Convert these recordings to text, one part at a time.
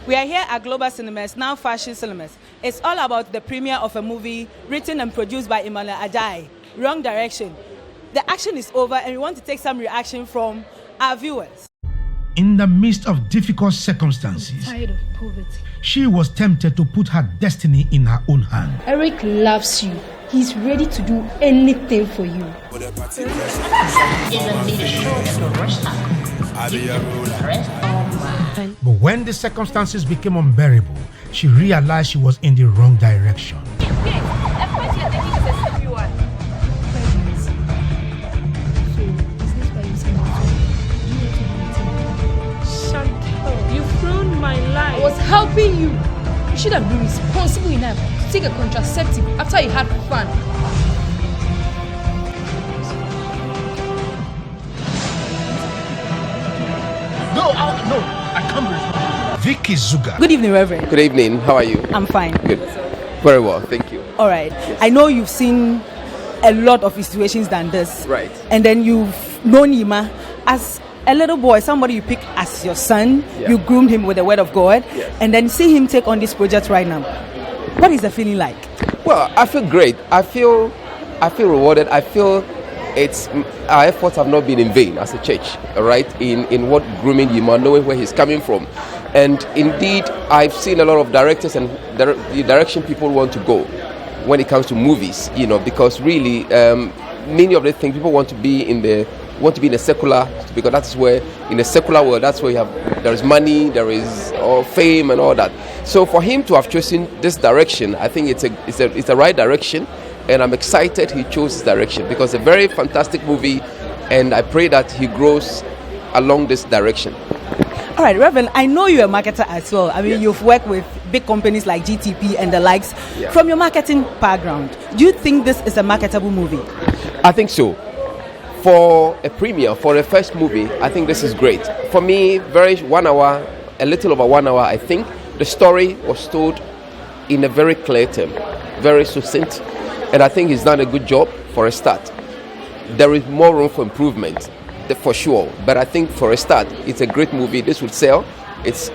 We are here at Global Cinemas, now Fashion Cinemas. It's all about the premiere of a movie written and produced by Emmanuel Ajayi, Wrong Direction. The action is over and we want to take some reaction from our viewers. In the midst of difficult circumstances, I'm tired of poverty. She was tempted to put her destiny in her own hand. Eric loves you. He's ready to do anything for you. But when the circumstances became unbearable, she realized she was in the wrong direction. You've ruined my life. I was helping you. You should have been responsible enough to take a contraceptive after you had fun. No, I can't be. Vicky Zuga. Good evening, Reverend. Good evening. How are you? I'm fine. Good. Very well. Thank you. All right. Yes. I know you've seen a lot of situations than this. Right. And then you've known Yima as a little boy, somebody you pick as your son. Yeah. You groomed him with the word of God. Yes. And then see him take on this project right now. What is the feeling like? Well, I feel great. I feel rewarded. I feel our efforts have not been in vain as a church, all right, in what grooming Yima, knowing where he's coming from. And indeed, I've seen a lot of directors and the direction people want to go when it comes to movies, because really many of the things people want to be in the secular, because that's where in the secular world, that's where there is money, there is fame and all that. So for him to have chosen this direction, I think it's the right direction. And I'm excited he chose this direction because it's a very fantastic movie, and I pray that he grows along this direction. All right, Reverend, I know you're a marketer as well. I mean, Yes. You've worked with big companies like GTP and the likes. Yeah. From your marketing background, do you think this is a marketable movie? I think so. For a premiere, for a first movie, I think this is great. For me, a little over 1 hour, I think the story was told in a very clear term, very succinct. And I think he's done a good job for a start. There is more room for improvement, for sure. But I think for a start, it's a great movie. This will sell. It's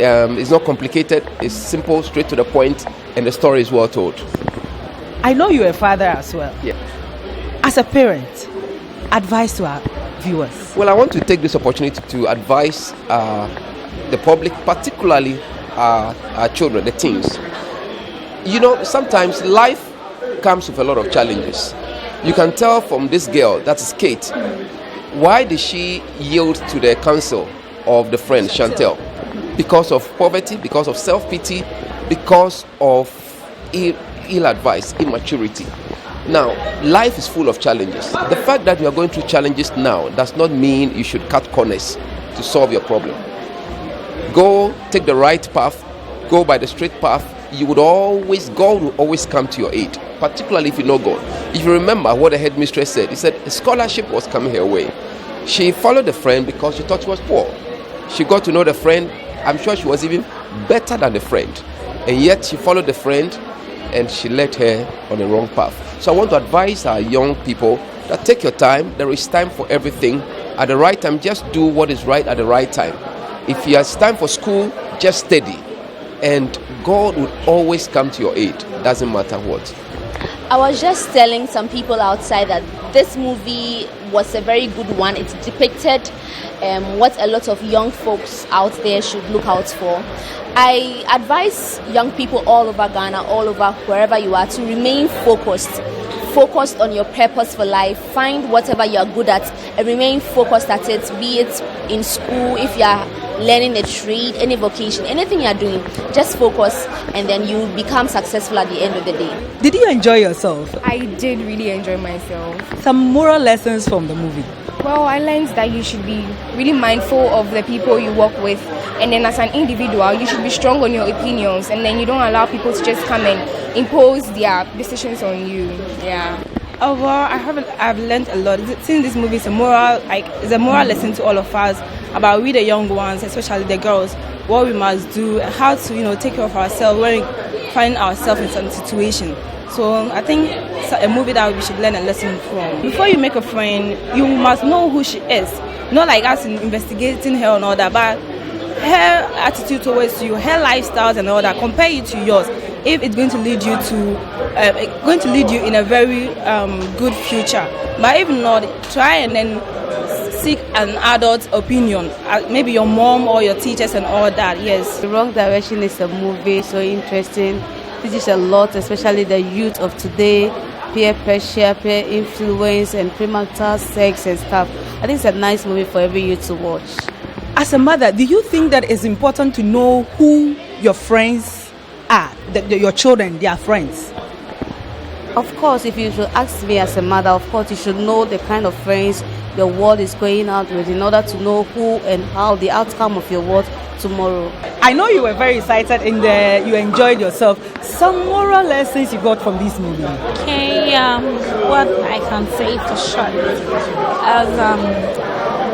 not complicated. It's simple, straight to the point, and the story is well told. I know you're a father as well. Yeah. As a parent, advice to our viewers. Well, I want to take this opportunity to advise the public, particularly our children, the teens. Sometimes life comes with a lot of challenges. You can tell from this girl, that is Kate, why did she yield to the counsel of the friend Chantel? Because of poverty, because of self-pity, because of ill advice, immaturity. Now, life is full of challenges. The fact that you are going through challenges now does not mean you should cut corners to solve your problem. Go take the right path, go by the straight path. God will always come to your aid, particularly if you know God. If you remember what the headmistress said, he said a scholarship was coming her way. She followed the friend because she thought she was poor. She got to know the friend. I'm sure she was even better than the friend. And yet she followed the friend and she led her on the wrong path. So I want to advise our young people that take your time. There is time for everything. At the right time, just do what is right at the right time. If it's time for school, just study. And God will always come to your aid. Doesn't matter what. I was just telling some people outside that this movie was a very good one. It depicted what a lot of young folks out there should look out for. I advise young people all over Ghana, all over wherever you are, to remain focused on your purpose for life. Find whatever you are good at and remain focused at it, be it in school, if you are learning a trade, any vocation, anything you are doing, just focus and then you become successful at the end of the day. Did you enjoy yourself? I did really enjoy myself. Some moral lessons from the movie. Well, I learned that you should be really mindful of the people you work with, and then as an individual, you should be strong on your opinions, and then you don't allow people to just come and impose their decisions on you. Yeah. Oh well, I've learned a lot. Since this movie is a moral, it's a moral lesson to all of us about we the young ones, especially the girls, what we must do, and how to take care of ourselves when we find ourselves in some situation. So I think it's a movie that we should learn a lesson from. Before you make a friend, you must know who she is. Not like us investigating her and all that, but her attitude towards you, her lifestyles and all that. Compare it to yours. If it's going to lead you in a very good future. But if not, try and then seek an adult opinion. Maybe your mom or your teachers and all that. Yes. The Wrong Direction is a movie, so interesting. Teaches a lot, especially the youth of today, peer pressure, peer influence, and premarital sex and stuff. I think it's a nice movie for every youth to watch. As a mother, do you think that it's important to know who your friends are, your children, their friends? Of course, if you should ask me as a mother, of course, you should know the kind of friends your world is going out with in order to know who and how the outcome of your world tomorrow. I know you were very excited you enjoyed yourself. Some moral lessons you got from this movie? Okay, what I can say for sure, as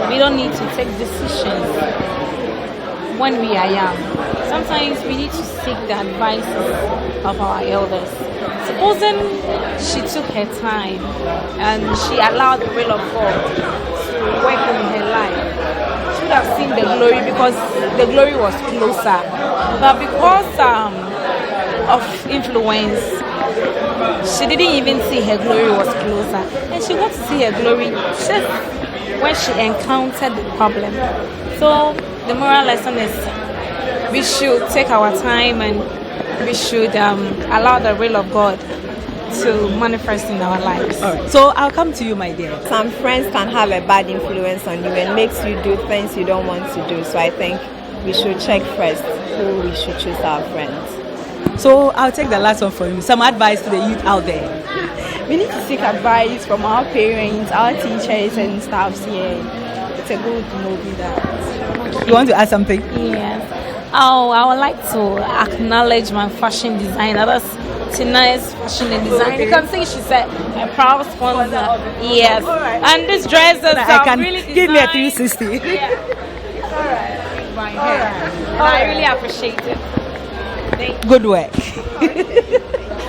we don't need to take decisions when we are young. Sometimes we need to seek the advice of our elders. Supposing she took her time and she allowed the will of God to work in her life, she would have seen the glory because the glory was closer. But because of influence, she didn't even see her glory was closer. And she got to see her glory just when she encountered the problem. So the moral lesson is we should take our time and we should allow the will of God to manifest in our lives. All right. So I'll come to you, my dear. Some friends can have a bad influence on you and makes you do things you don't want to do. So I think we should check first who we should choose our friends. So I'll take the last one from you. Some advice to the youth out there. We need to seek advice from our parents, our teachers and staffs. Yeah, it's a good movie. That. You want to add something? Yes. Oh, I would like to acknowledge my fashion designer. That's Tina's fashion and design. You can see she's a proud sponsor. Yes. Right. And this dress is really designed. Give me a 360. Yeah. It's alright. I really appreciate it. Thank you. Good work.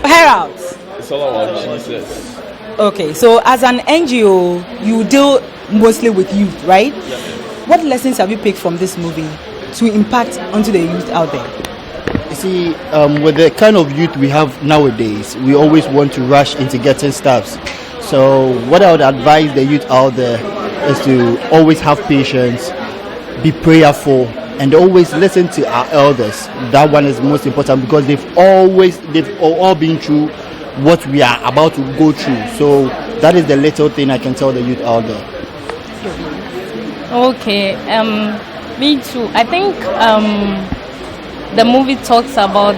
Hair out. It's all about Jesus. Okay, so as an NGO, you deal mostly with youth, right? Yeah. What lessons have you picked from this movie to impact onto the youth out there? You see, with the kind of youth we have nowadays, we always want to rush into getting stuff. So what I would advise the youth out there is to always have patience, be prayerful, and always listen to our elders. That one is most important because they've all been through what we are about to go through. So that is the little thing I can tell the youth out there. Okay, me too. I think the movie talks about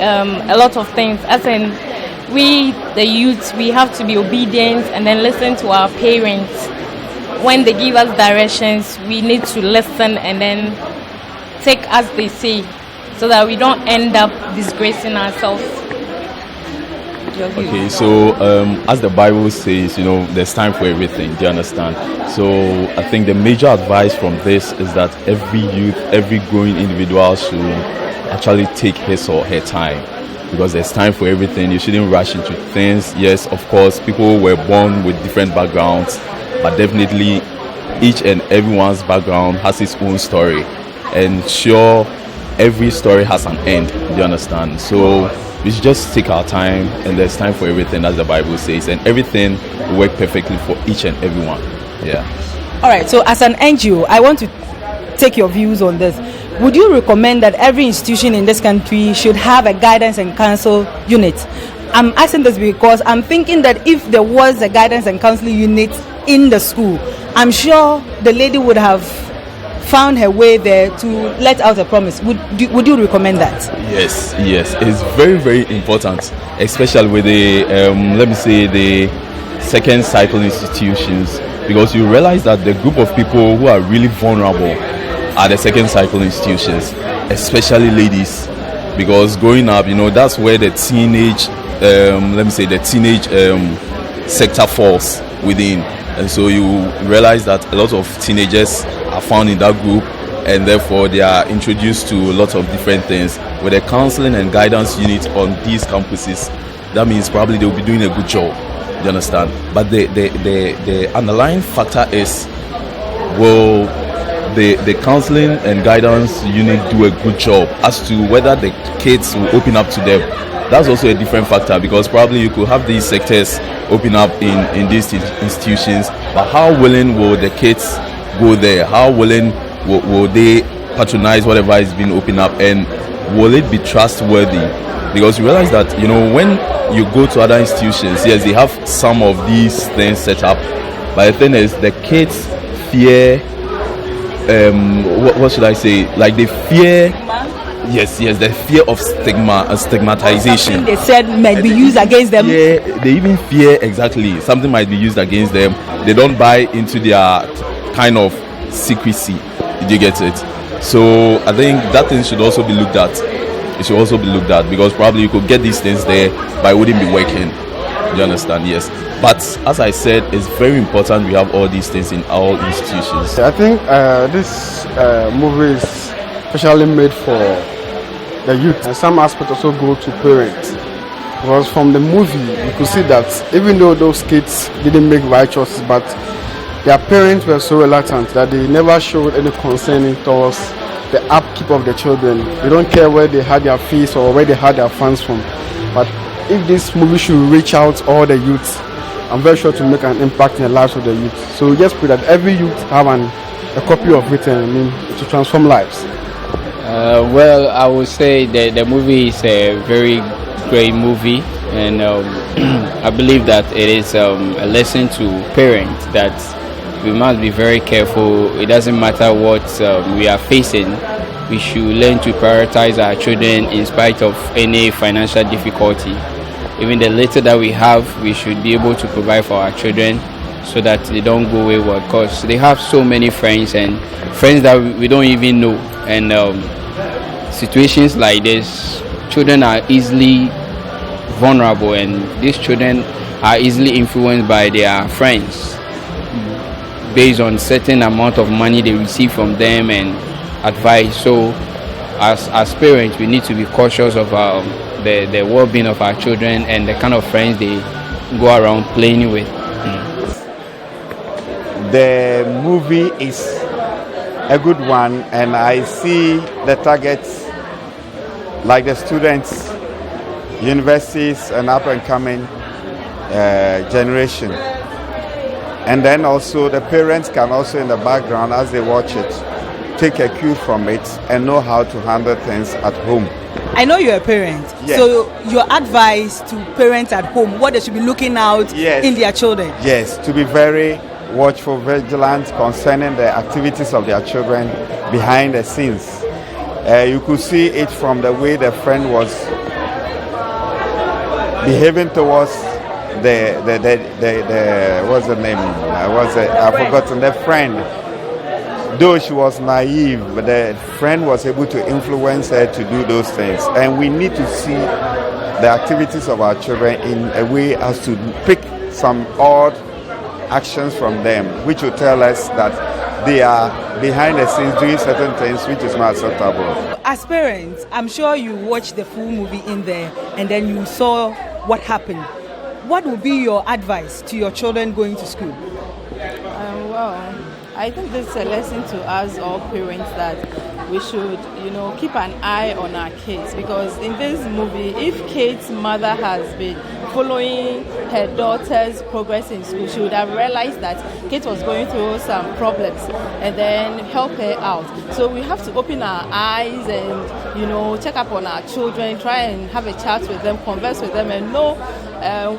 a lot of things. As in, we, the youth, we have to be obedient and then listen to our parents. When they give us directions, we need to listen and then take as they say so that we don't end up disgracing ourselves. Okay, so as the Bible says, there's time for everything. Do you understand? So I think the major advice from this is that every youth, every growing individual should actually take his or her time, because there's time for everything. You shouldn't rush into things. Yes, of course, people were born with different backgrounds, but definitely each and everyone's background has its own story, and sure, every story has an end. Do you understand? So we should just take our time, and there's time for everything, as the Bible says, and everything will work perfectly for each and everyone. Yeah. All right, so as an NGO, I want to take your views on this. Would you recommend that every institution in this country should have a guidance and counsel unit? I'm asking this because I'm thinking that if there was a guidance and counseling unit in the school, I'm sure the lady would have found her way there to let out a promise. Would you recommend that? Yes, it's very, very important, especially with the let me say the second cycle institutions. because you realize that the group of people who are really vulnerable are the second cycle institutions, especially ladies, because growing up, that's where the teenage, sector falls within, and so you realize that a lot of teenagers are found in that group, and therefore they are introduced to a lot of different things. With a counseling and guidance unit on these campuses, that means probably they will be doing a good job. You understand? But the underlying factor is, will the counseling and guidance unit do a good job as to whether the kids will open up to them? That's also a different factor, because probably you could have these sectors open up in these institutions, but how willing will the kids go there? How willing will they patronize whatever is being opened up, and will it be trustworthy? Because you realize that when you go to other institutions, yes, they have some of these things set up, but the thing is, the kids fear what should I say, like they fear, yes, the fear of stigmatization. They said might be used against them. Yeah, they even fear, exactly, something might be used against them. They don't buy into their kind of secrecy. Did you get it? So I think that thing should also be looked at. It should also be looked at, because probably you could get these things there, but it wouldn't be working. Do you understand? Yes. But as I said, it's very important we have all these things in all institutions. I think this movie is specially made for the youth, and some aspects also go to parents. Because from the movie, you could see that even though those kids didn't make right choices, but their parents were so reluctant that they never showed any concern towards the upkeep of the children. They don't care where they had their fees or where they had their funds from. But if this movie should reach out all the youth, I'm very sure to make an impact in the lives of the youth. So we just pray that every youth have a copy of it, to transform lives. Well, I would say that the movie is a very great movie, and I believe that it is a lesson to parents that we must be very careful. It doesn't matter what we are facing. We should learn to prioritize our children in spite of any financial difficulty. Even the little that we have, we should be able to provide for our children so that they don't go wayward, because they have so many friends, and friends that we don't even know. And situations like this, children are easily vulnerable, and these children are easily influenced by their friends based on certain amount of money they receive from them and advice. So as parents, we need to be cautious of the well-being of our children and the kind of friends they go around playing with. The movie is a good one, and I see the targets like the students, universities, and up-and-coming generation. And then also the parents can also in the background, as they watch it, take a cue from it and know how to handle things at home. I know you're a parent, yes. So your advice to parents at home, what they should be looking out in their children? Yes, to be very watchful, vigilant concerning the activities of their children behind the scenes. You could see it from the way the friend was behaving towards the what's the name? I've forgotten the friend. Though she was naive, but the friend was able to influence her to do those things. And we need to see the activities of our children in a way as to pick some odd actions from them, which will tell us that they are behind the scenes doing certain things which is not acceptable. As parents, I'm sure you watched the full movie in there and then you saw what happened. What would be your advice to your children going to school? Well, I think this is a lesson to us all parents that we should, keep an eye on our kids, because in this movie, if Kate's mother has been following her daughter's progress in school, she would have realized that Kate was going through some problems and then help her out. So we have to open our eyes and, check up on our children, try and have a chat with them, converse with them, and know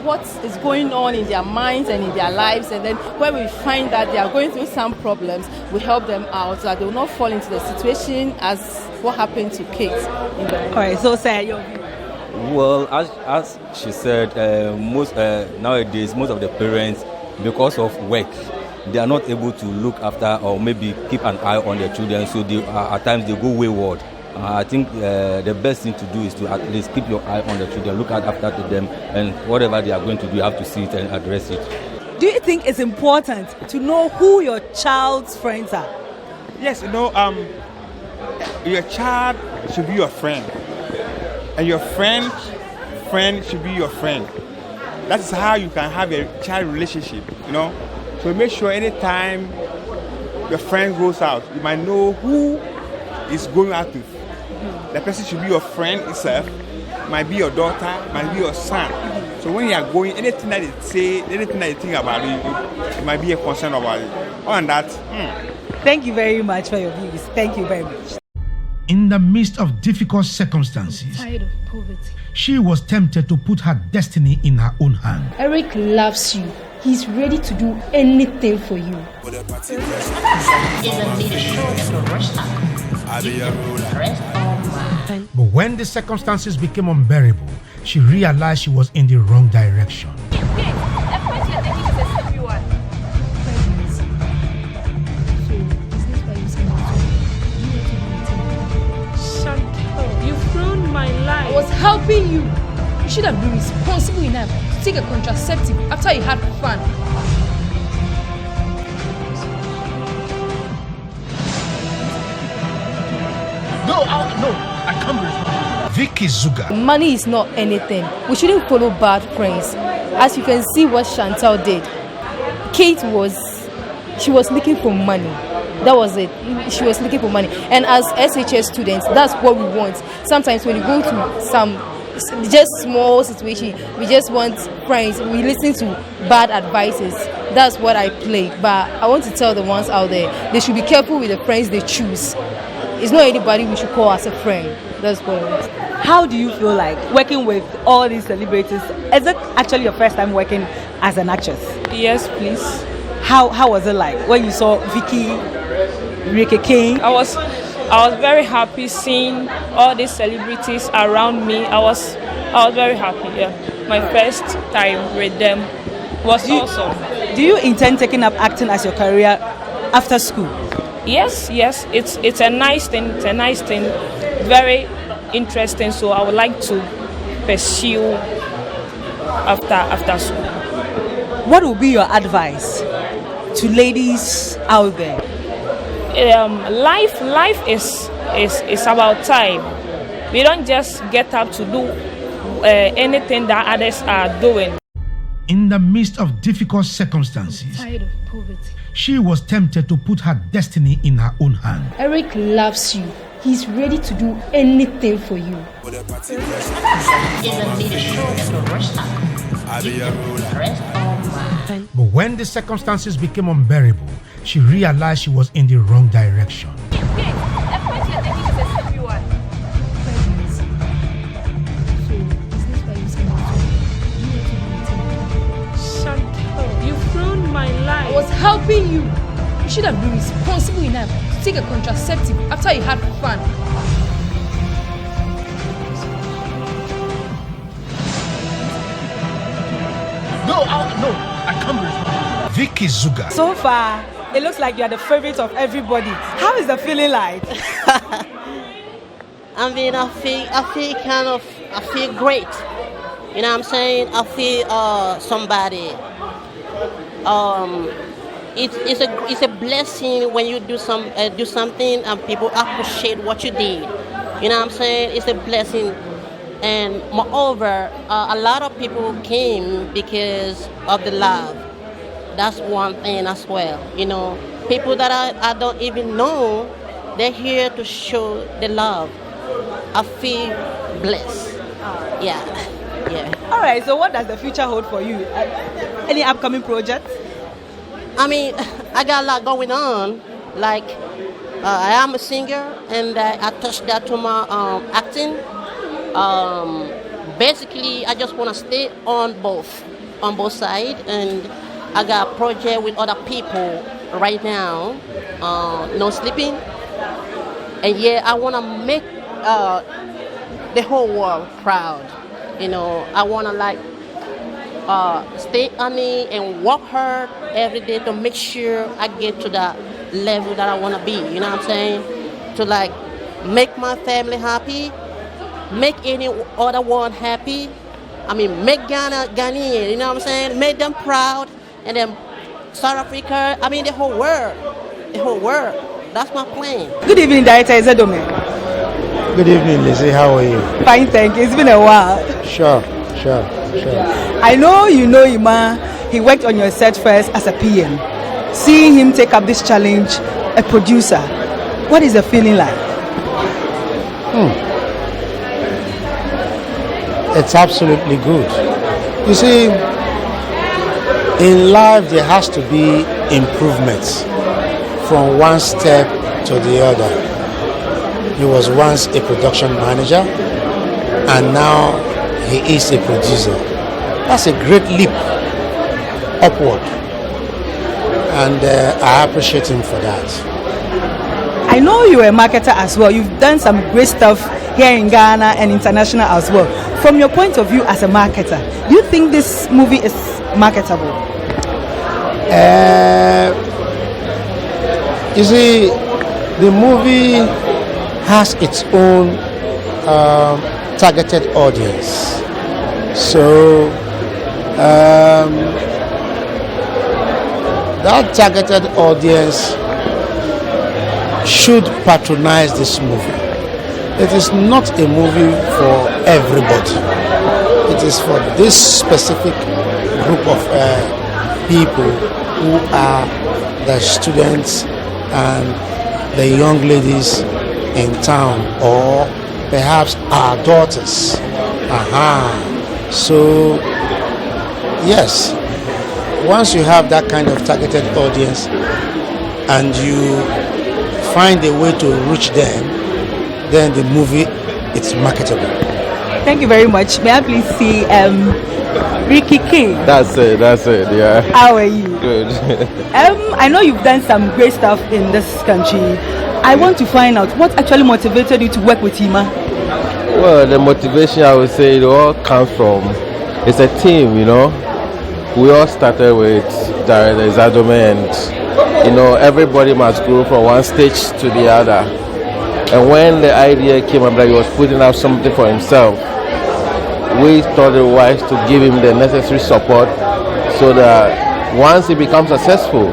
what is going on in their minds and in their lives. And then when we find that they are going through some problems, we help them out so that they will not fall into the situation as what happened to Kate. All right, so say your view. Well, as she said, nowadays most of the parents, because of work, they are not able to look after or maybe keep an eye on their children, so they, at times they go wayward. I think the best thing to do is to at least keep your eye on the children, look after them, and whatever they are going to do, you have to see it and address it. Do you think it's important to know who your child's friends are? Yes, your child should be your friend, and your friend should be your friend. That is how you can have a child relationship, So make sure anytime your friend goes out, you might know who is going out with. The person should be your friend itself, might be your daughter, might be your son. So when you are going, anything that they say, anything that you think about it might be a concern about it. Other than that, Thank you very much for your views. Thank you very much. In the midst of difficult circumstances, Tired of poverty. she was tempted to put her destiny in her own hand. Eric loves you. He's ready to do anything for you. But when the circumstances became unbearable, she realized she was in the wrong direction. You've thrown my life. I was helping you. You should have been responsible enough to take a contraceptive after you had fun. No, I can't be responsible. Vicky Zuga. Money is not anything. We shouldn't follow bad friends. As you can see what Chantal did. Kate she was looking for money. That was it. She was looking for money. And as SHS students, that's what we want. Sometimes when you go to some just small situation, we just want friends. We listen to bad advices. That's what I play. But I want to tell the ones out there, they should be careful with the friends they choose. It's not anybody we should call as a friend. That's what I want. How do you feel like working with all these celebrities? Is it actually your first time working as an actress? Yes, please. How was it like when you saw Vicky, Ricky King? I was very happy seeing all these celebrities around me. I was very happy. Yeah, my first time with them was awesome. Do you intend taking up acting as your career after school? Yes. It's a nice thing. It's a nice thing. Very interesting. So I would like to pursue after school. What would be your advice to ladies out there? Life is about time. We don't just get up to do anything that others are doing. In the midst of difficult circumstances, Tired of poverty. she was tempted to put her destiny in her own hand. Eric loves you. He's ready to do anything for you. But when the circumstances became unbearable, she realized she was in the wrong direction. You've thrown my life. I was helping you. You should have been responsible enough to take a contraceptive after you had fun. No, I can't be responsible. Vicky Zuga. So far, it looks like you are the favorite of everybody. How is the feeling like? I mean, I feel great. You know what I'm saying? I feel somebody. It's a blessing when you do something and people appreciate what you did. You know what I'm saying? It's a blessing. And moreover, a lot of people came because of the love. That's one thing as well. You know, people that I don't even know, they're here to show the love. I feel blessed. Yeah. All right, so what does the future hold for you? Any upcoming projects? I mean, I got a lot going on. Like, I am a singer, and I touched that to my acting. Basically, I just want to stay on both sides, and I got a project with other people right now. No sleeping, and yeah, I want to make the whole world proud. You know, I want to stay on it and work hard every day to make sure I get to the level that I want to be. You know what I'm saying? To like make my family happy, make any other one happy. I mean, make Ghana Ghanaian. You know what I'm saying? Make them proud, and then South Africa. I mean, the whole world. The whole world. That's my plan. Good evening, Director Ezedome. Good evening, Lizzie. How are you? Fine, thank you. It's been a while. Sure. I know you know Ima. He worked on your set first as a PM. Seeing him take up this challenge, a producer, what is the feeling like? It's absolutely good. You see, in life there has to be improvements from one step to the other. He was once a production manager and now he is a producer. That's a great leap upward, and I appreciate him for that. I know you're a marketer as well. You've done some great stuff here in Ghana and international as well. From your point of view as a marketer, do you think this movie is marketable? You see, the movie has its own targeted audience. So that targeted audience should patronize this movie. It is not a movie for everybody. It is for this specific group of people who are the students and the young ladies in town, or perhaps our daughters. So yes, once you have that kind of targeted audience and you find a way to reach them, then the movie is marketable. Thank you very much. May I please see Ricky King? That's it, yeah. How are you? Good. I know you've done some great stuff in this country. I want to find out what actually motivated you to work with Ima. Well, the motivation, I would say, it all comes from, it's a team, you know. We all started with Director Ezedome, and, you know, everybody must grow from one stage to the other. And when the idea came up that he was putting out something for himself, we thought it wise to give him the necessary support so that once he becomes successful,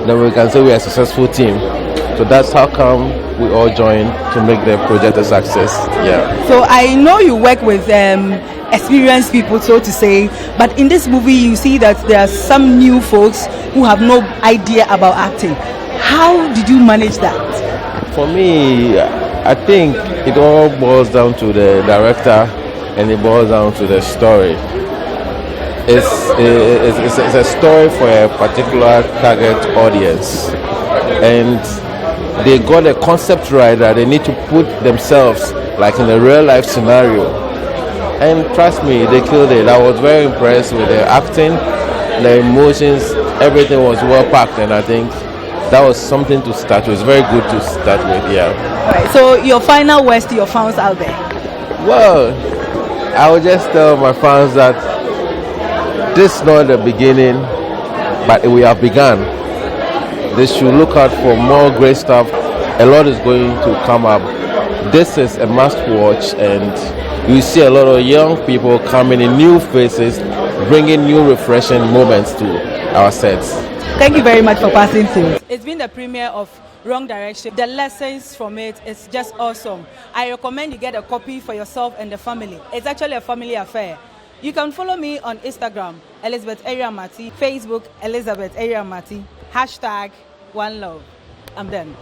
then we can say we are a successful team. So that's how come we all joined to make the project a success. Yeah. So I know you work with experienced people, so to say, but in this movie you see that there are some new folks who have no idea about acting. How did you manage that? For me, I think it all boils down to the director and it boils down to the story. It's a story for a particular target audience, and they got a concept right that they need to put themselves like in a real life scenario, and trust me, they killed it. I was very impressed with the acting, the emotions, everything was well packed, and I think that was something to start with. It's very good to start with, yeah. Right, so your final words to your fans out there? Well, I would just tell my fans that this is not the beginning, but we have begun. They should look out for more great stuff. A lot is going to come up. This is a must watch, and you see a lot of young people coming in, new faces, bringing new refreshing moments to our sets. Thank you very much for passing through. It's been the premiere of Wrong Direction. The lessons from it is just awesome. I recommend you get a copy for yourself and the family. It's actually a family affair. You can follow me on Instagram, Elizabeth Eriamati, Facebook, Elizabeth Eriamati, #OneLove. I'm done.